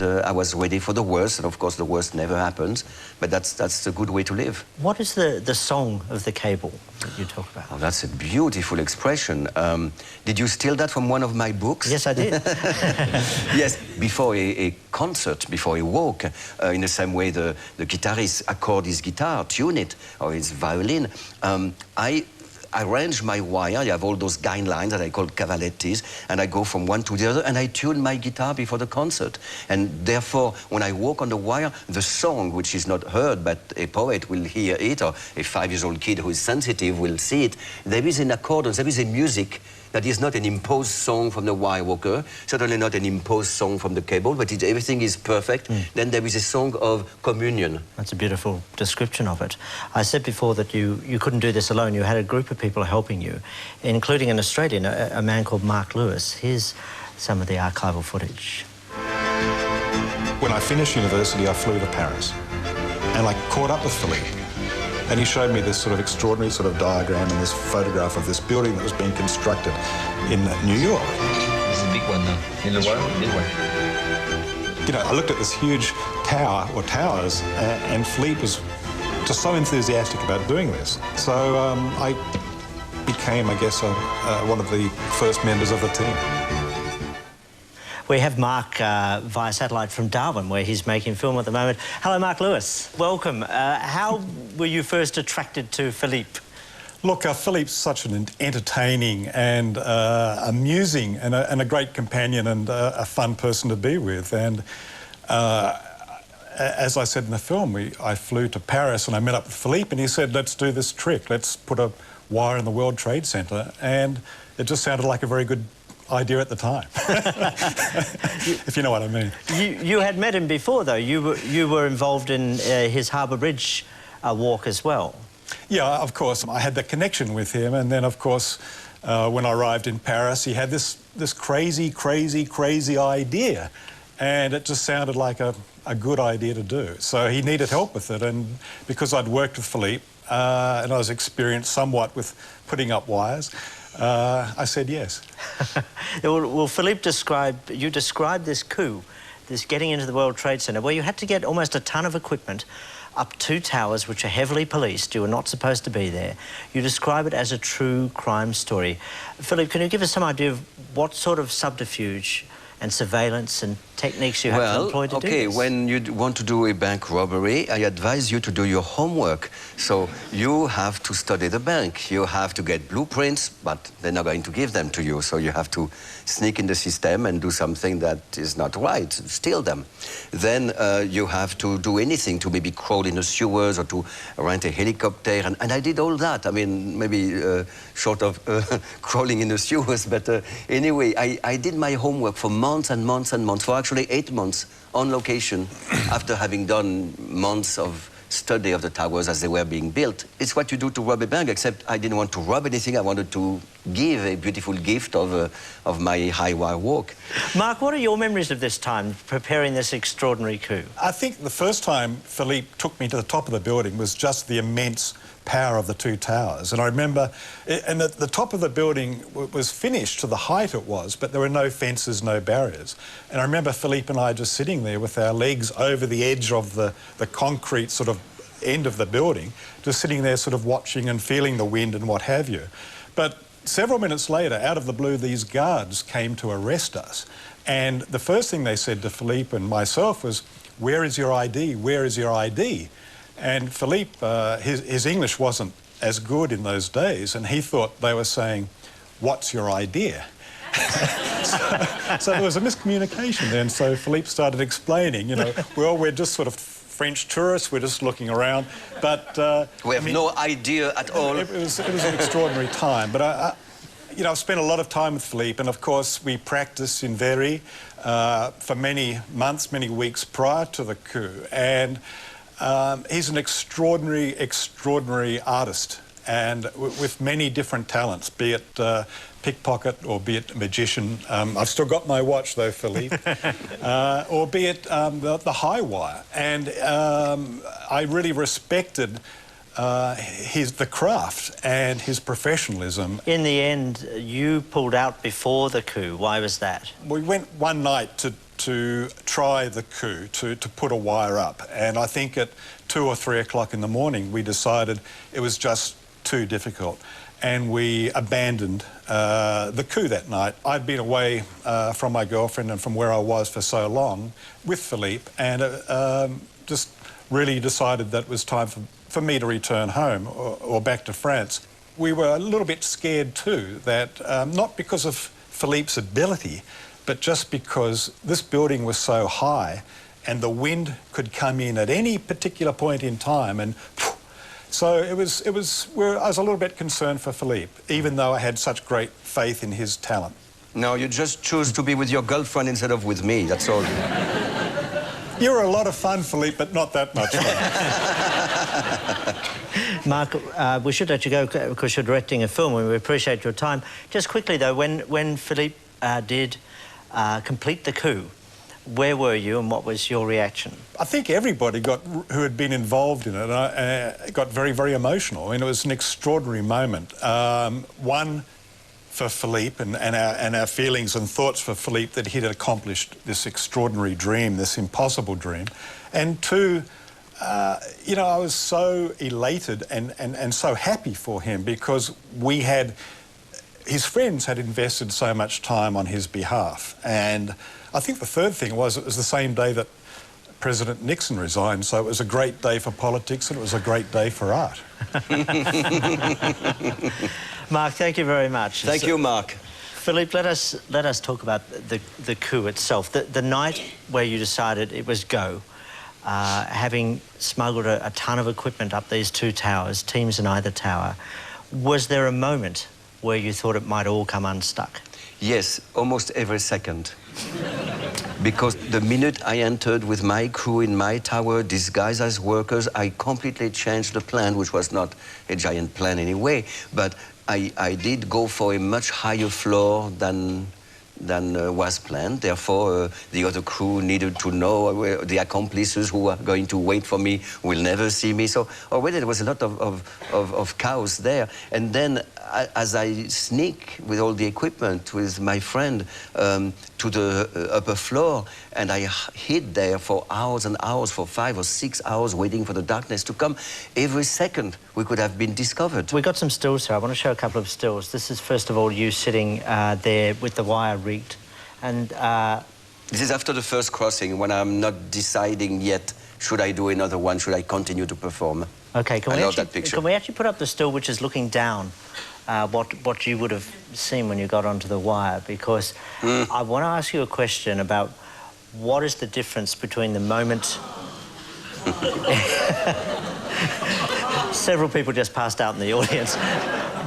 I was ready for the worst, and of course the worst never happens, but that's a good way to live. What is the song of the cable that you talk about? Oh, that's a beautiful expression. Did you steal that from one of my books? Yes, I did. Yes, before a concert, before a walk, in the same way the guitarist accord his guitar, tune it, or his violin. I arrange my wire. I have all those guidelines that I call cavalettis, and I go from one to the other, and I tune my guitar before the concert. And therefore, when I walk on the wire, the song, which is not heard, but a poet will hear it, or a 5-year-old kid who is sensitive will see it, there is an accordance, there is a music that is not an imposed song from the wire walker, certainly not an imposed song from the cable, but everything is perfect. Then there is a song of communion. That's a beautiful description of it. I said before that you couldn't do this alone. You had a group of people helping you, including an Australian, a man called Mark Lewis. Here's some of the archival footage. When I finished university, I flew to Paris, and I caught up with Philippe. And he showed me this sort of extraordinary sort of diagram and this photograph of this building that was being constructed in New York. This is a big one now. In the world, big one. You know, I looked at this huge tower, or towers, and Philippe was just so enthusiastic about doing this. So I became, I guess, one of the first members of the team. We have Mark via satellite from Darwin, where he's making film at the moment. Hello, Mark Lewis. Welcome. How were you first attracted to Philippe? Look, Philippe's such an entertaining and amusing and a great companion and a fun person to be with. And as I said in the film, I flew to Paris and I met up with Philippe, and he said, let's do this trick. Let's put a wire in the World Trade Center. And it just sounded like a very good idea at the time, if you know what I mean. You had met him before, though. You were involved in his Harbour Bridge walk as well. Yeah, of course. I had that connection with him, and then, of course, when I arrived in Paris, he had this crazy idea, and it just sounded like a good idea to do. So he needed help with it, and because I'd worked with Philippe, and I was experienced somewhat with putting up wires, I said yes. Well, Philippe you described this coup, this getting into the World Trade Center, where you had to get almost a ton of equipment up 2 towers which are heavily policed. You were not supposed to be there. You describe it as a true crime story. Philippe, can you give us some idea of what sort of subterfuge and surveillance and techniques you have to employ to do this? Okay, when you want to do a bank robbery, I advise you to do your homework. So you have to study the bank. You have to get blueprints, but they're not going to give them to you. So you have to sneak in the system and do something that is not right, steal them. Then you have to do anything to maybe crawl in the sewers or to rent a helicopter. And I did all that. I mean, maybe short of crawling in the sewers, but anyway, I did my homework for months and months and months, for actually 8 months on location after having done months of study of the towers as they were being built. It's what you do to rob a bank, except I didn't want to rob anything. I wanted to give a beautiful gift of my high-wire walk. Mark, what are your memories of this time, preparing this extraordinary coup? I think the first time Philippe took me to the top of the building was just the immense power of the 2 towers. And I remember, and the top of the building was finished to the height it was, but there were no fences, no barriers. And I remember Philippe and I just sitting there with our legs over the edge of the concrete sort of end of the building, just sitting there sort of watching and feeling the wind and what have you. But several minutes later, out of the blue, these guards came to arrest us. And the first thing they said to Philippe and myself was, "Where is your ID? Where is your ID?" And Philippe, his English wasn't as good in those days, and he thought they were saying, "What's your idea?" so there was a miscommunication then. So Philippe started explaining, you know, well, we're just sort of French tourists, we're just looking around, but... we have no idea at all. It was an extraordinary time, but you know, I've spent a lot of time with Philippe, and of course we practiced in Very for many months, many weeks prior to the coup, and he's an extraordinary artist, and with many different talents, be it pickpocket or be it magician. I've still got my watch though, Philippe. Or be it the high wire. And I really respected the craft and his professionalism. In the end, you pulled out before the coup. Why was that? We went one night to try the coup, to put a wire up, and I think at 2 or 3 o'clock in the morning we decided it was just too difficult, and we abandoned the coup that night. I'd been away from my girlfriend and from where I was for so long with Philippe, and just really decided that it was time for me to return home or back to France. We were a little bit scared too, that not because of Philippe's ability, but just because this building was so high and the wind could come in at any particular point in time, and so I was a little bit concerned for Philippe, even though I had such great faith in his talent. No, you just choose to be with your girlfriend instead of with me, that's all. You were a lot of fun, Philippe, but not that much fun. Mark, we should let you go because you're directing a film and we appreciate your time. Just quickly, though, when Philippe did complete the coup, where were you and what was your reaction? I think everybody who had been involved in it got very, very emotional. I mean, it was an extraordinary moment. One, for Philippe and our feelings and thoughts for Philippe that he'd accomplished this extraordinary dream, this impossible dream. And two, you know, I was so elated and so happy for him because his friends had invested so much time on his behalf. And I think the third thing was it was the same day that President Nixon resigned, so it was a great day for politics and it was a great day for art. Mark, thank you very much. Thank you, Mark. Philippe, let us talk about the coup itself. The night where you decided it was go, having smuggled a ton of equipment up these 2 towers, teams in either tower, was there a moment where you thought it might all come unstuck? Yes, almost every second. Because the minute I entered with my crew in my tower, disguised as workers, I completely changed the plan, which was not a giant plan anyway, but I did go for a much higher floor than was planned. Therefore, the other crew needed to know the accomplices who are going to wait for me will never see me. So already there was a lot of chaos there. And then as I sneak with all the equipment with my friend to the upper floor, and I hid there for hours and hours, for 5 or 6 hours, waiting for the darkness to come. Every second we could have been discovered. We've got some stills here. I want to show a couple of stills. This is, first of all, you sitting there with the wire rigged. And this is after the first crossing, when I'm not deciding yet, should I do another one, should I continue to perform? Okay, I love that picture. Can we actually put up the still which is looking down? What you would have seen when you got onto the wire, because I want to ask you a question about what is the difference between the moment... Several people just passed out in the audience.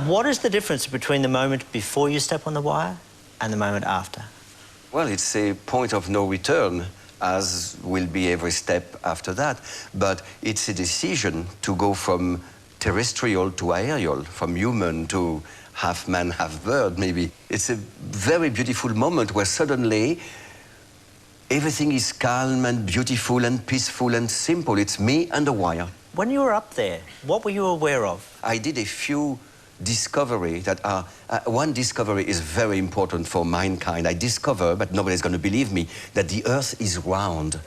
What is the difference between the moment before you step on the wire and the moment after? Well, it's a point of no return, as will be every step after that. But it's a decision to go from terrestrial to aerial, from human to half man, half bird, maybe. It's a very beautiful moment where suddenly everything is calm and beautiful and peaceful and simple. It's me and the wire. When you were up there, what were you aware of? I did a few discoveries that are... one discovery is very important for mankind. I discover, but nobody's going to believe me, that the Earth is round.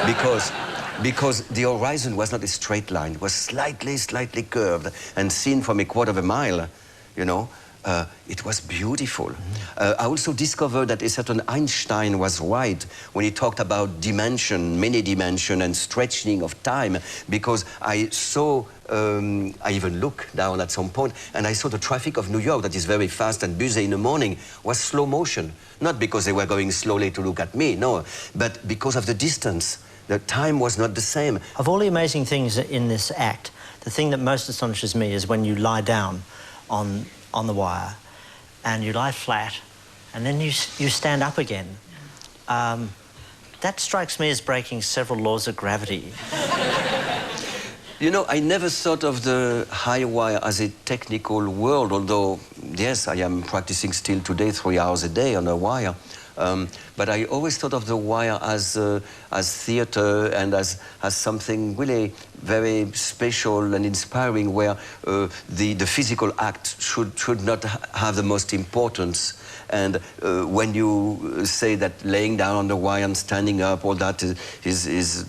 because the horizon was not a straight line. It was slightly curved, and seen from a quarter of a mile, you know, it was beautiful. I also discovered that a certain Einstein was right when he talked about dimension, many dimension, and stretching of time, because I saw, I even looked down at some point, and I saw the traffic of New York that is very fast and busy in the morning was slow motion. Not because they were going slowly to look at me, no, but because of the distance. The time was not the same. Of all the amazing things in this act, the thing that most astonishes me is when you lie down on the wire and you lie flat and then you stand up again. That strikes me as breaking several laws of gravity. You know, I never thought of the high wire as a technical world, although, yes, I am practicing still today 3 hours a day on a wire. But I always thought of The Wire as theatre and as something really very special and inspiring, where the physical act should not have the most importance. And when you say that laying down on the wire and standing up, all that is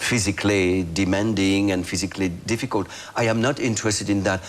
physically demanding and physically difficult, I am not interested in that.